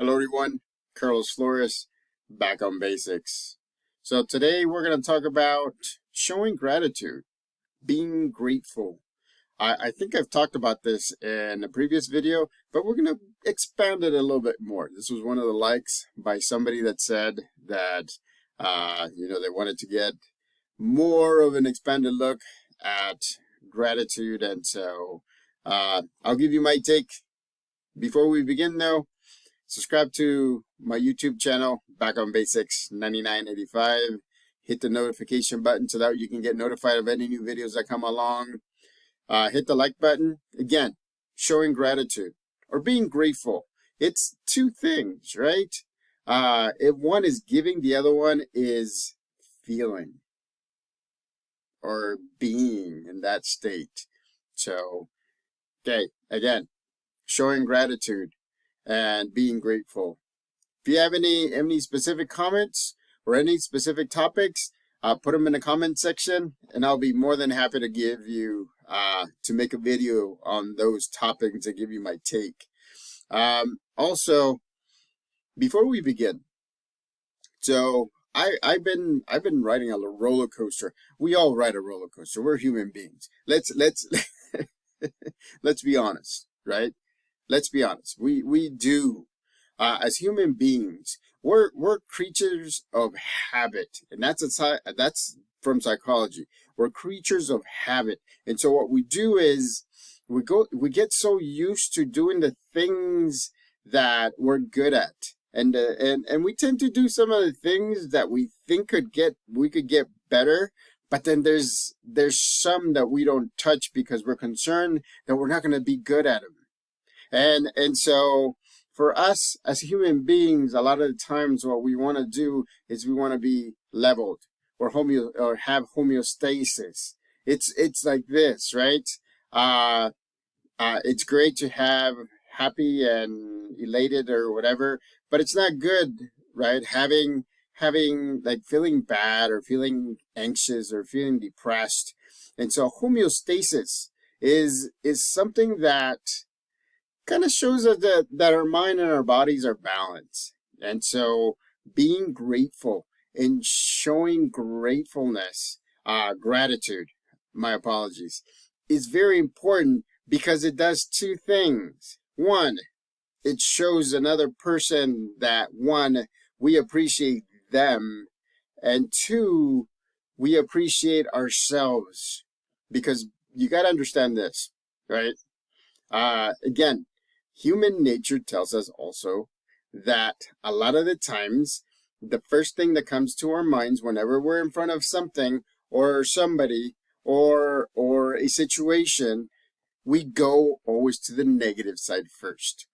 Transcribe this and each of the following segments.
Hello everyone, Carlos Flores, back on basics. So today we're going to talk about showing gratitude, being grateful. I think I've talked about this in a previous video, but we're going to expand it a little bit more. This was one of the likes by somebody that said that, they wanted to get more of an expanded look at gratitude. And so I'll give you my take. Before we begin though, subscribe to my YouTube channel, Back on Basics 9985. Hit the notification button so that you can get notified of any new videos that come along. Hit the like button. Again, showing gratitude or being grateful. It's two things, right? If one is giving, the other one is feeling or being in that state. So, okay, again, showing gratitude and being grateful. If you have any specific comments or any specific topics, put them in the comment section, and I'll be more than happy to give you to make a video on those topics and give you my take. Also, before we begin, so I've been riding a roller coaster. We all ride a roller coaster. We're human beings. Let's let's be honest, right? Let's be honest. We do, as human beings, we're creatures of habit, and that's from psychology. We're creatures of habit, and so what we do is we get so used to doing the things that we're good at, and we tend to do some of the things that we think we could get better. But then there's some that we don't touch because we're concerned that we're not going to be good at them. And so for us as human beings, a lot of the times what we want to do is we want to be leveled or have homeostasis. It's like this, right? It's great to have happy and elated or whatever, but it's not good, right? Having like feeling bad or feeling anxious or feeling depressed. And so homeostasis is something that kind of shows us that our mind and our bodies are balanced. And so being grateful and showing gratefulness, gratitude, my apologies, is very important because it does two things. One, it shows another person that one, we appreciate them, and two, we appreciate ourselves, because you got to understand this, right? Again, human nature tells us also that a lot of the times, the first thing that comes to our minds whenever we're in front of something or somebody or a situation, we go always to the negative side first.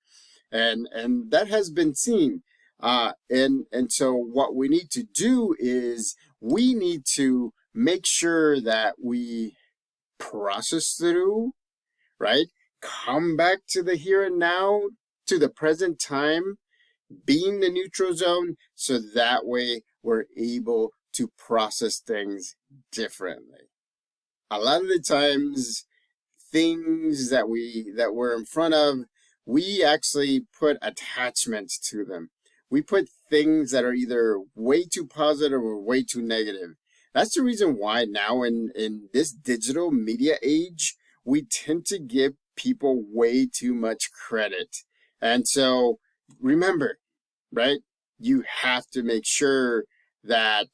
And that has been seen. And so what we need to do is we need to make sure that we process through, right? Come back to the here and now, to the present time, being the neutral zone, so that way we're able to process things differently. A lot of the times, things that we're in front of, we actually put attachments to them. We put things that are either way too positive or way too negative. That's the reason why now in this digital media age, we tend to give people way too much credit. And so remember, right? You have to make sure that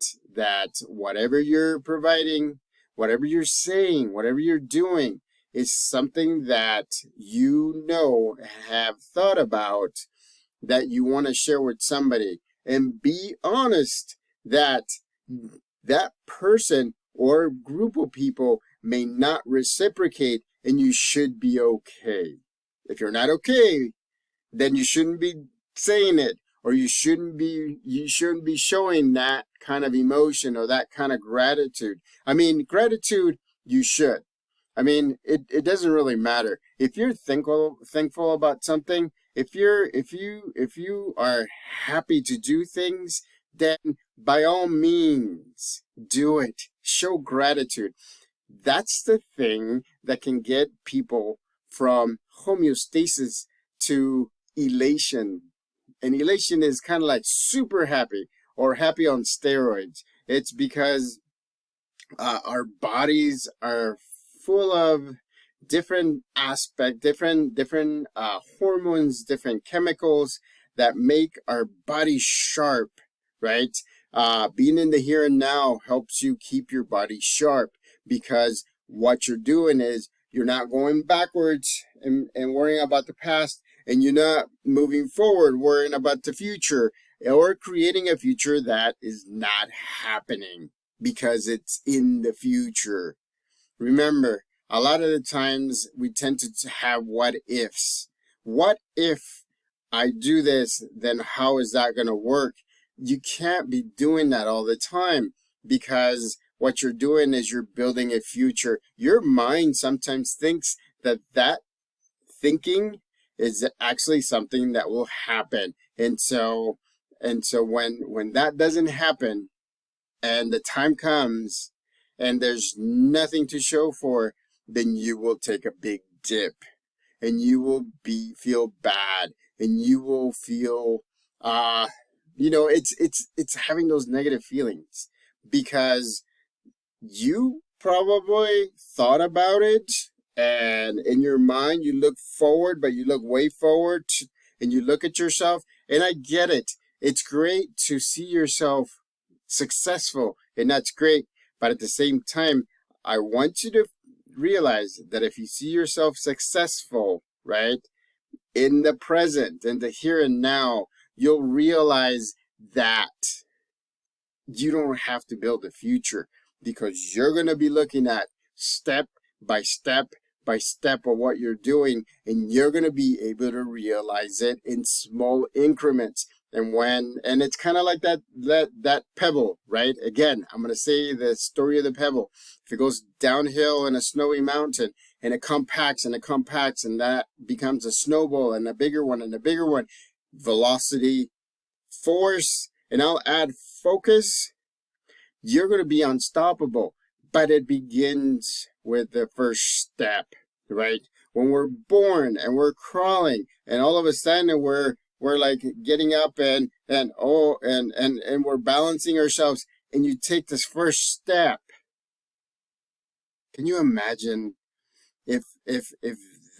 whatever you're providing, whatever you're saying, whatever you're doing is something that you know, have thought about, that you want to share with somebody, and be honest that that person or group of people may not reciprocate, and you should be okay. If you're not okay, then you shouldn't be saying it, or you shouldn't be showing that kind of emotion or that kind of gratitude. I mean, gratitude, you should. I mean, it doesn't really matter. If you're thankful about something, if you are happy to do things, then by all means do it. Show gratitude. That's the thing that can get people from homeostasis to elation and elation is kind of like super happy or happy on steroids. It's because our bodies are full of different different hormones, different chemicals that make our body sharp, right? Being in the here and now helps you keep your body sharp, because what you're doing is you're not going backwards and worrying about the past, and you're not moving forward worrying about the future, or creating a future that is not happening because it's in the future. Remember, a lot of the times we tend to have what ifs. What if I do this, then how is that going to work? You can't be doing that all the time, because what you're doing is you're building a future. Your mind sometimes thinks that that thinking is actually something that will happen. And so when that doesn't happen, and the time comes and there's nothing to show for, then you will take a big dip, and you will feel bad, and you will feel it's having those negative feelings, because you probably thought about it, and in your mind you look forward, but you look way forward, and you look at yourself, and I get it. It's great to see yourself successful, and that's great. But at the same time, I want you to realize that if you see yourself successful, right, in the present, in the here and now, you'll realize that you don't have to build a future, because you're going to be looking at step by step by step of what you're doing, and you're going to be able to realize it in small increments. And it's kind of like that pebble, right? Again, I'm going to say the story of the pebble. If it goes downhill in a snowy mountain, and it compacts and it compacts, and that becomes a snowball, and a bigger one and a bigger one, velocity, force, and I'll add focus, you're going to be unstoppable. But it begins with the first step, right? When we're born and we're crawling, and all of a sudden we're like getting up and we're balancing ourselves, and you take this first step. Can you imagine if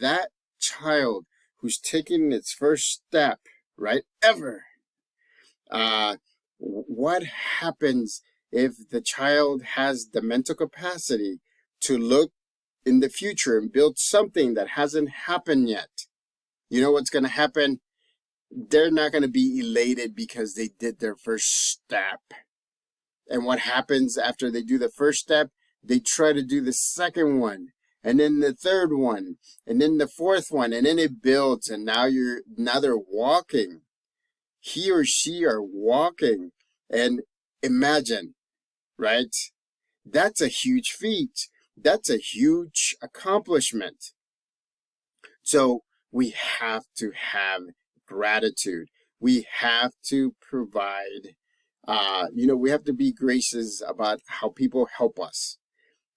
that child who's taking its first step, right, ever, what happens if the child has the mental capacity to look in the future and build something that hasn't happened yet? You know what's going to happen? They're not going to be elated because they did their first step. And what happens after they do the first step? They try to do the second one, and then the third one, and then the fourth one, and then it builds, and now they're walking. He or she are walking. And imagine, right? That's a huge feat. That's a huge accomplishment. So we have to have gratitude. We have to provide, we have to be gracious about how people help us.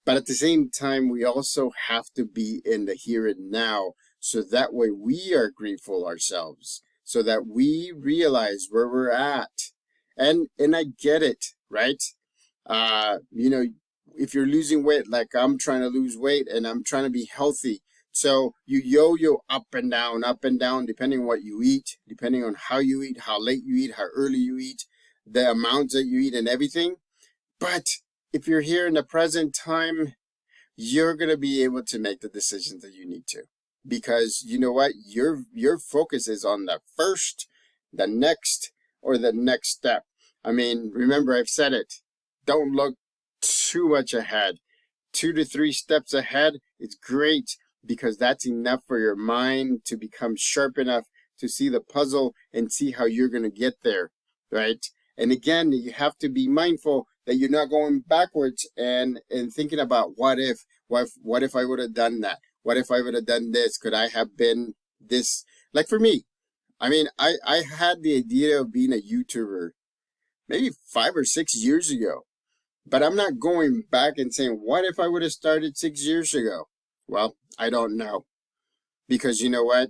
But at the same time, we also have to be in the here and now, so that way we are grateful ourselves, so that we realize where we're at. And I get it, right? If you're losing weight, like I'm trying to lose weight and I'm trying to be healthy, so you yo-yo up and down, depending on what you eat, depending on how you eat, how late you eat, how early you eat, the amounts that you eat and everything. But if you're here in the present time, you're going to be able to make the decisions that you need to. Because you know what? Your focus is on the first, the next, or the next step. I mean, remember, I've said it. Don't look too much ahead. 2 to 3 steps ahead is great, because that's enough for your mind to become sharp enough to see the puzzle and see how you're going to get there, right? And again, you have to be mindful that you're not going backwards and thinking about what if I would have done that? What if I would have done this? Could I have been this? Like for me, I mean, I had the idea of being a YouTuber maybe 5 or 6 years ago, but I'm not going back and saying, what if I would have started 6 years ago? Well, I don't know, because you know what?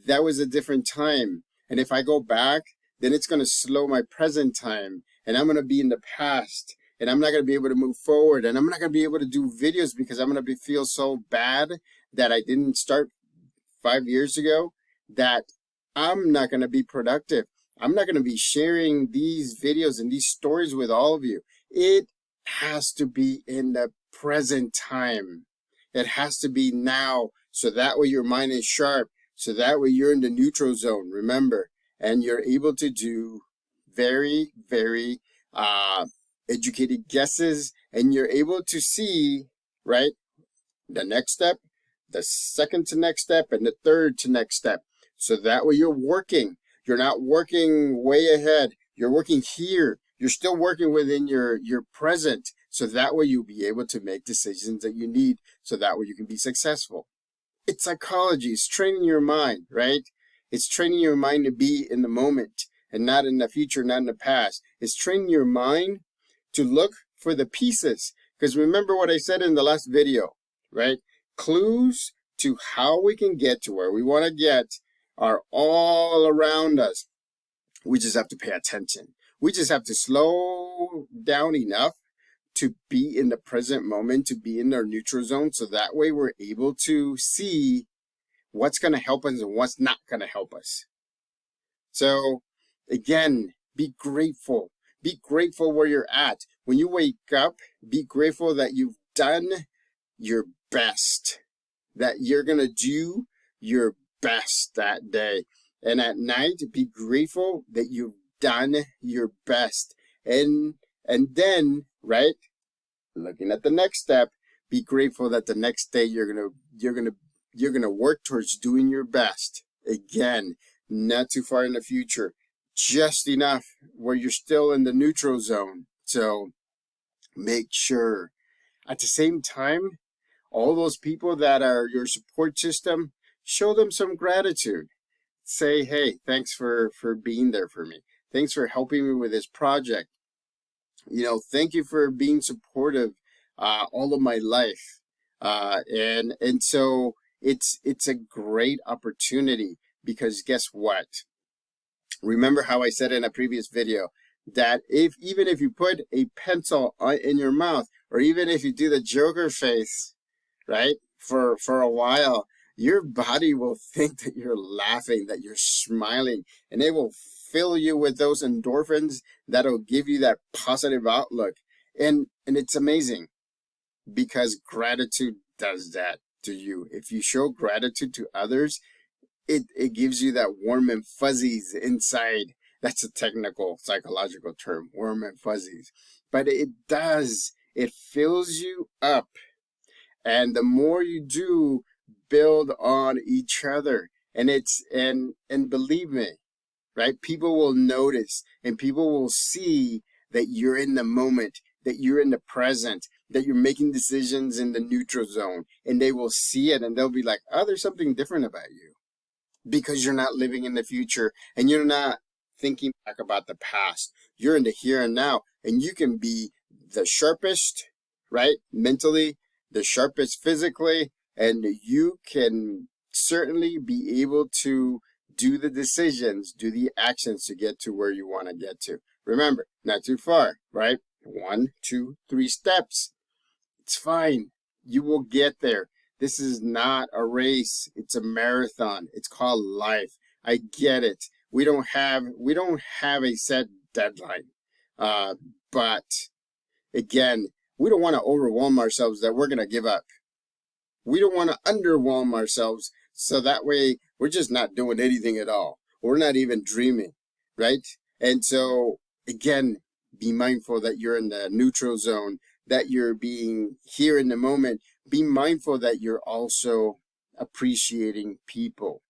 That was a different time. And if I go back, then it's going to slow my present time, and I'm going to be in the past, and I'm not going to be able to move forward, and I'm not going to be able to do videos because I'm going to feel so bad that I didn't start 5 years ago, that I'm not going to be productive. I'm not going to be sharing these videos and these stories with all of you. It has to be in the present time. It has to be now, so that way your mind is sharp, so that way you're in the neutral zone, remember, and you're able to do very, very educated guesses, and you're able to see, right, the next step, the second to next step, and the third to next step. So that way you're working. You're not working way ahead. You're working here. You're still working within your present. So that way you'll be able to make decisions that you need. So that way you can be successful. It's psychology. It's training your mind, right? It's training your mind to be in the moment and not in the future, not in the past. It's training your mind to look for the pieces. Because remember what I said in the last video, right? Clues to how we can get to where we want to get are all around us. We just have to pay attention. We just have to slow down enough to be in the present moment, to be in our neutral zone, so that way we're able to see what's going to help us and what's not going to help us. So again, be grateful. Be grateful where you're at. When you wake up, be grateful that you've done your best, that you're going to do your best that day. And at night, be grateful that you've done your best. And then, right, looking at the next step, be grateful that the next day you're gonna work towards doing your best. Again, not too far in the future, just enough where you're still in the neutral zone. So make sure at the same time, all those people that are your support system, show them some gratitude. Say, hey, thanks for being there for me. Thanks for helping me with this project. You know, thank you for being supportive all of my life. And so it's a great opportunity, because guess what? Remember how I said in a previous video that even if you put a pencil in your mouth, or even if you do the Joker face, right, for a while, your body will think that you're laughing, that you're smiling, and it will fill you with those endorphins that'll give you that positive outlook. And it's amazing, because gratitude does that to you. If you show gratitude to others, it gives you that warm and fuzzies inside. That's a technical psychological term, warm and fuzzies. But it does. It fills you up. And the more you do, build on each other. And believe me, right? People will notice, and people will see that you're in the moment, that you're in the present, that you're making decisions in the neutral zone, and they will see it, and they'll be like, oh, there's something different about you, because you're not living in the future, and you're not thinking back about the past. You're in the here and now, and you can be the sharpest, right? Mentally, the sharpest physically, and you can certainly be able to do the decisions, do the actions to get to where you want to get to. Remember, not too far, right? 1, 2, 3 steps. It's fine. You will get there. This is not a race. It's a marathon. It's called life. I get it. We don't have a set deadline. But again, we don't want to overwhelm ourselves that we're going to give up. We don't want to underwhelm ourselves, so that way we're just not doing anything at all. We're not even dreaming, right? And so, again, be mindful that you're in the neutral zone, that you're being here in the moment. Be mindful that you're also appreciating people.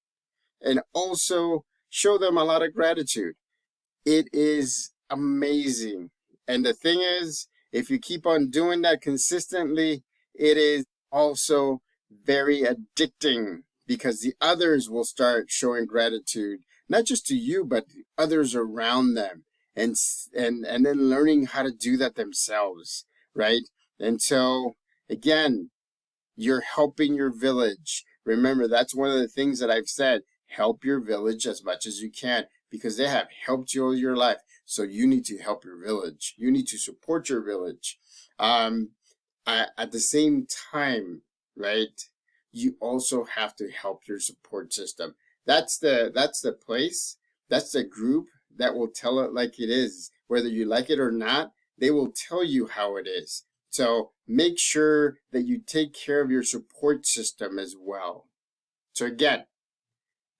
And also show them a lot of gratitude. It is amazing. And the thing is, if you keep on doing that consistently, it is also very addicting, because the others will start showing gratitude, not just to you, but others around them, and then learning how to do that themselves, right? And so, again, you're helping your village. Remember, that's one of the things that I've said. Help your village as much as you can. because they have helped you all your life. So you need to help your village. You need to support your village. At the same time, right, you also have to help your support system. That's the place, that's the group that will tell it like it is. Whether you like it or not, they will tell you how it is. So make sure that you take care of your support system as well. So again,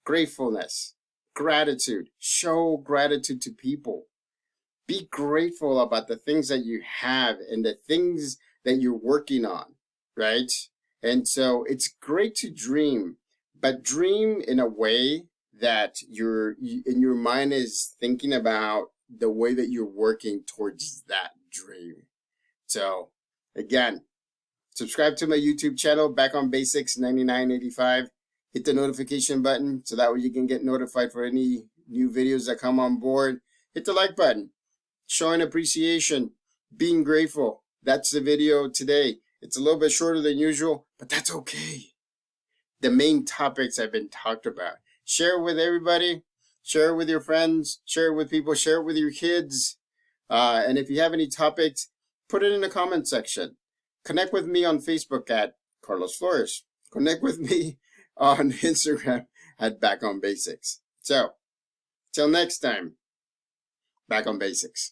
gratefulness, gratitude, show gratitude to people. Be grateful about the things that you have and the things that you're working on, right? And so it's great to dream, but dream in a way that your mind is thinking about the way that you're working towards that dream. So again, subscribe to my YouTube channel, Back on Basics 9985. Hit the notification button so that way you can get notified for any new videos that come on board. Hit the like button, showing appreciation, being grateful. That's the video today. It's a little bit shorter than usual, but that's okay. The main topics have been talked about. Share it with everybody. Share it with your friends. Share it with people. Share it with your kids. And if you have any topics, put it in the comment section. Connect with me on Facebook at Carlos Flores. Connect with me on Instagram at Back on Basics. So, till next time, Back on Basics.